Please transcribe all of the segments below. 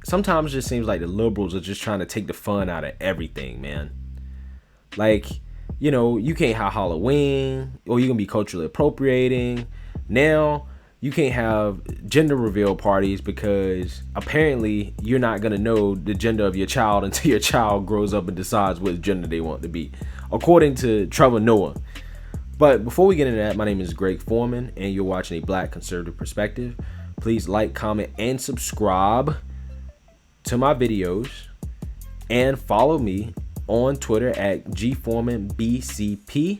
sometimes it just seems like the liberals are just trying to take the fun out of everything, man. Like, you can't have Halloween, or you can be culturally appropriating. Now you can't have gender reveal parties because apparently you're not going to know the gender of your child until your child grows up and decides what gender they want to be, according to Trevor Noah. But before we get into that, my name is Greg Foreman, and you're watching A Black Conservative Perspective. Please like, comment, and subscribe to my videos, and follow me on Twitter at gforemanbcp.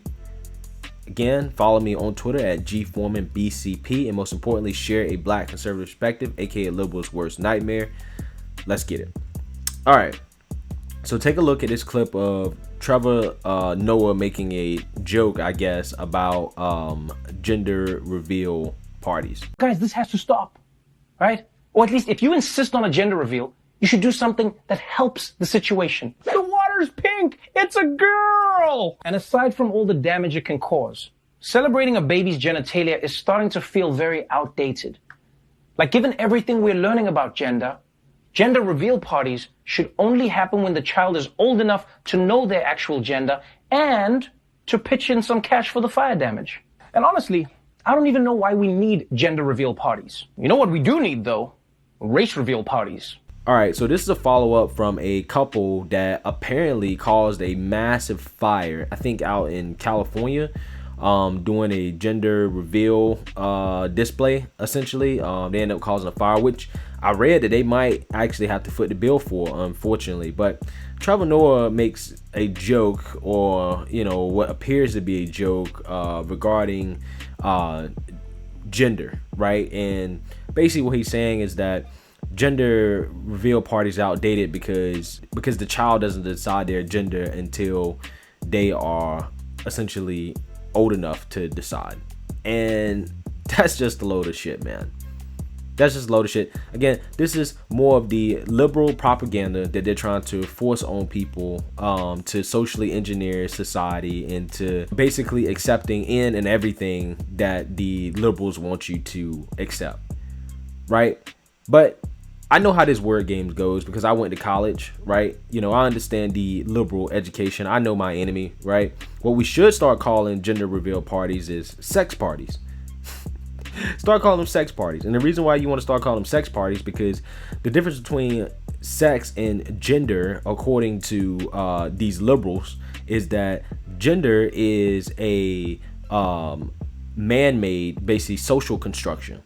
Again, follow me on Twitter at gforemanbcp, and most importantly, share A Black Conservative Perspective, aka liberal's worst nightmare. Let's get it. All right, so take a look at this clip of Trevor Noah making a joke, I guess, about gender reveal parties. Guys, this has to stop, right? Or at least if you insist on a gender reveal, you should do something that helps the situation. The water's pink! It's a girl! And aside from all the damage it can cause, celebrating a baby's genitalia is starting to feel very outdated. Like, given everything we're learning about gender reveal parties should only happen when the child is old enough to know their actual gender and to pitch in some cash for the fire damage. And honestly, I don't even know why we need gender reveal parties. You know what we do need, though? Race reveal parties. All right, so this is a follow-up from a couple that apparently caused a massive fire, I think out in California, doing a gender reveal display, essentially. They ended up causing a fire, which I read that they might actually have to foot the bill for, unfortunately. But Trevor Noah makes a joke, or, what appears to be a joke regarding gender, right? And basically what he's saying is that gender reveal parties are outdated because the child doesn't decide their gender until they are essentially old enough to decide. And that's just a load of shit, man. That's just a load of shit. Again, this is more of the liberal propaganda that they're trying to force on people, to socially engineer society into basically accepting in and everything that the liberals want you to accept, right? But I know how this word game goes because I went to college, right? I understand the liberal education. I know my enemy, right? What we should start calling gender reveal parties is sex parties. Start calling them sex parties. And the reason why you want to start calling them sex parties, because the difference between sex and gender, according to these liberals, is that gender is a man-made, basically social construction,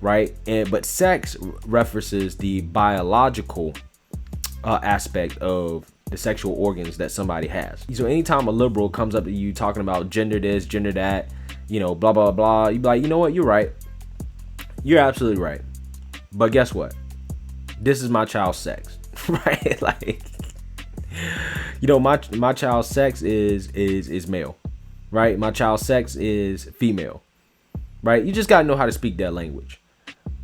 right? But sex references the biological aspect of the sexual organs that somebody has. So anytime a liberal comes up to you talking about gender this, gender that, blah, blah, blah, you be like, you know what? You're right. You're absolutely right. But guess what? This is my child's sex, right? Like, my child's sex is male, right? My child's sex is female, right? You just got to know how to speak that language.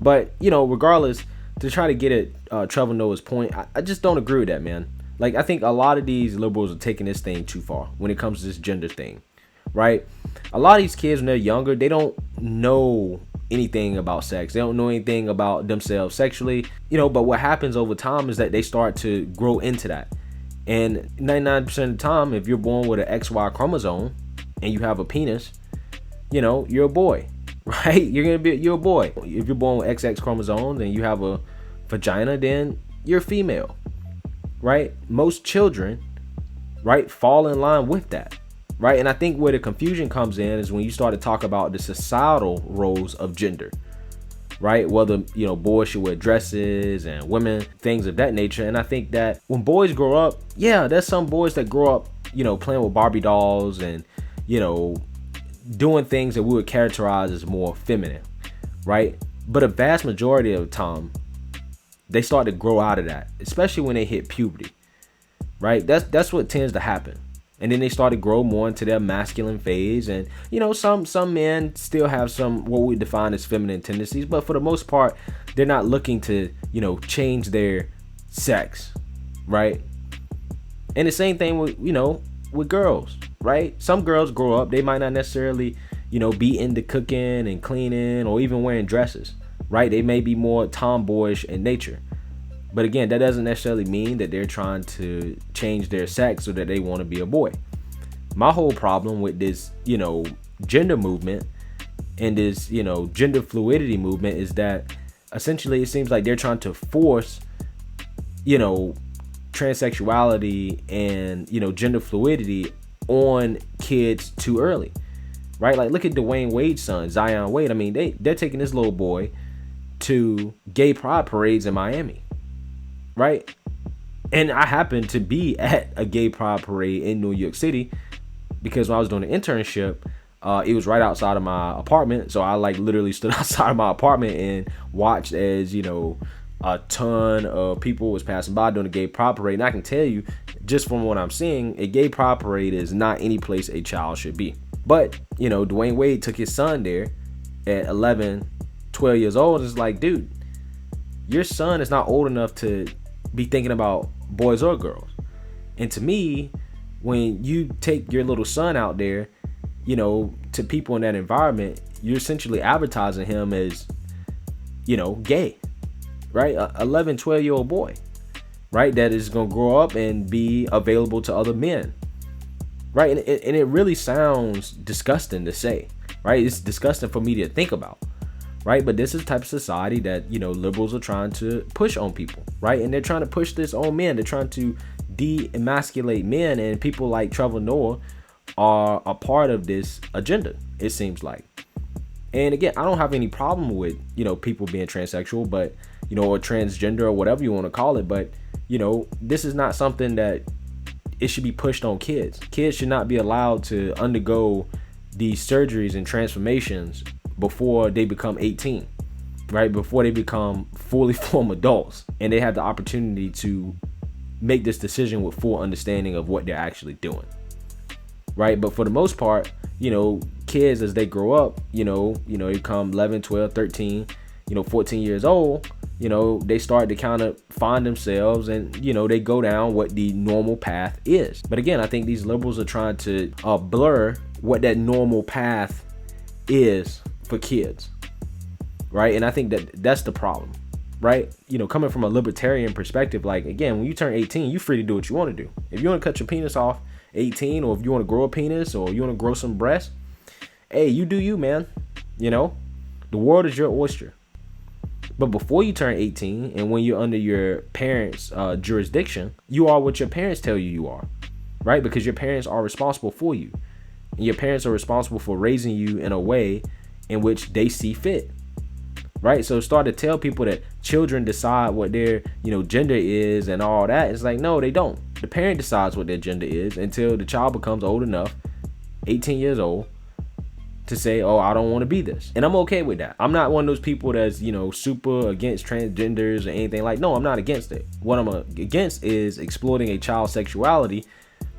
But, regardless, to try to get at Trevor Noah's point, I just don't agree with that, man. Like, I think a lot of these liberals are taking this thing too far when it comes to this gender thing, right? A lot of these kids, when they're younger, they don't know anything about sex. They don't know anything about themselves sexually, but what happens over time is that they start to grow into that. And 99% of the time, if you're born with an XY chromosome and you have a penis, you're a boy, right? You're a boy. If you're born with XX chromosomes and you have a vagina, then you're female, right? Most children, right, fall in line with that, right? And I think where the confusion comes in is when you start to talk about the societal roles of gender, right? Whether, boys should wear dresses and women, things of that nature. And I think that when boys grow up, yeah, there's some boys that grow up, playing with Barbie dolls and, doing things that we would characterize as more feminine, right? But a vast majority of the time, they start to grow out of that, especially when they hit puberty, right? That's what tends to happen. And then they start to grow more into their masculine phase. And, some men still have some what we define as feminine tendencies. But for the most part, they're not looking to, change their sex, right? And the same thing with, with girls, right? Some girls grow up, they might not necessarily, be into cooking and cleaning or even wearing dresses, right? They may be more tomboyish in nature. But again, that doesn't necessarily mean that they're trying to change their sex or that they want to be a boy. My whole problem with this, gender movement and this, gender fluidity movement is that essentially it seems like they're trying to force, transsexuality and, gender fluidity on kids too early, right? Like, look at Dwayne Wade's son, Zion Wade. I mean, they're taking this little boy to gay pride parades in Miami, right? And I happened to be at a gay pride parade in New York City because when I was doing an internship, it was right outside of my apartment. So I literally stood outside of my apartment and watched as, a ton of people was passing by during a gay pride parade. And I can tell you, just from what I'm seeing, a gay pride parade is not any place a child should be. But, Dwayne Wade took his son there at 11, 12 years old. It's like, dude, your son is not old enough to be thinking about boys or girls. And to me, when you take your little son out there, to people in that environment, you're essentially advertising him as, gay, right? 11, 12-year-old boy, right? That is going to grow up and be available to other men, right? And it really sounds disgusting to say, right? It's disgusting for me to think about, right? But this is the type of society that, liberals are trying to push on people, right? And they're trying to push this on men. They're trying to de-emasculate men, and people like Trevor Noah are a part of this agenda, it seems like. And again, I don't have any problem with, people being transsexual, but, or transgender or whatever you want to call it. But, this is not something that it should be pushed on kids. Kids should not be allowed to undergo these surgeries and transformations before they become 18, right? Before they become fully formed adults and they have the opportunity to make this decision with full understanding of what they're actually doing, right? But for the most part, kids, as they grow up, they become 11, 12, 13, 14 years old, they start to kind of find themselves and, they go down what the normal path is. But again, I think these liberals are trying to blur what that normal path is for kids, right? And I think that's the problem, right? Coming from a libertarian perspective, like, again, when you turn 18, you're free to do what you want to do. If you want to cut your penis off 18, or if you want to grow a penis, or you want to grow some breasts, hey, you do you, man. The world is your oyster. But before you turn 18, and when you're under your parents' jurisdiction, you are what your parents tell you are, right? Because your parents are responsible for you, and your parents are responsible for raising you in a way in which they see fit, right? So start to tell people that children decide what their, gender is and all that. It's like, no, they don't. The parent decides what their gender is until the child becomes old enough, 18 years old, to say, oh, I don't want to be this. And I'm okay with that. I'm not one of those people that's, super against transgenders or anything. Like, no, I'm not against it. What I'm against is exploiting a child's sexuality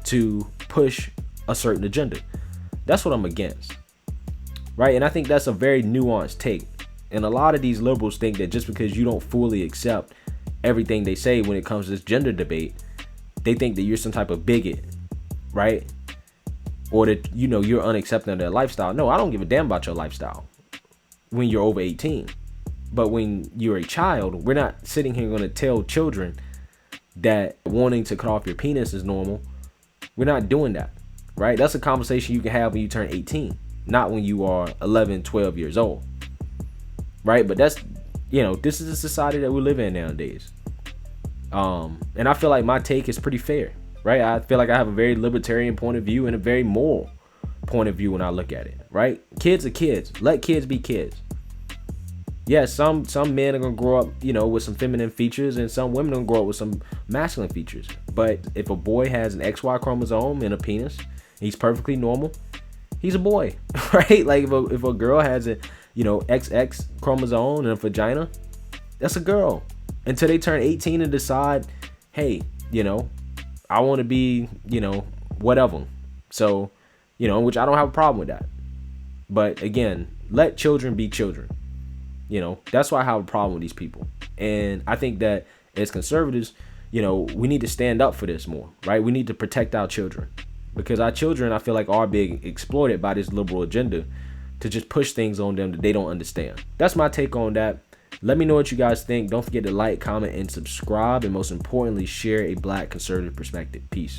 to push a certain agenda. That's what I'm against, right? And I think that's a very nuanced take. And a lot of these liberals think that just because you don't fully accept everything they say when it comes to this gender debate, they think that you're some type of bigot, right? Or that, you're unaccepting of their lifestyle. No, I don't give a damn about your lifestyle when you're over 18. But when you're a child, we're not sitting here going to tell children that wanting to cut off your penis is normal. We're not doing that, right? That's a conversation you can have when you turn 18, not when you are 11, 12 years old, right? But that's, this is the society that we live in nowadays. And I feel like my take is pretty fair, right? I feel like I have a very libertarian point of view and a very moral point of view when I look at it, right? Kids are kids. Let kids be kids. Yeah, some men are gonna grow up, with some feminine features, and some women are gonna grow up with some masculine features. But if a boy has an XY chromosome and a penis, he's perfectly normal. He's a boy, right? Like if a girl has a, XX chromosome and a vagina, that's a girl. Until they turn 18 and decide, hey, I want to be, whatever. So, which I don't have a problem with that. But again, let children be children. That's why I have a problem with these people. And I think that as conservatives, we need to stand up for this more, right? We need to protect our children, because our children, I feel like, are being exploited by this liberal agenda to just push things on them that they don't understand. That's my take on that. Let me know what you guys think. Don't forget to like, comment, and subscribe, and most importantly, share a Black conservative perspective. Peace.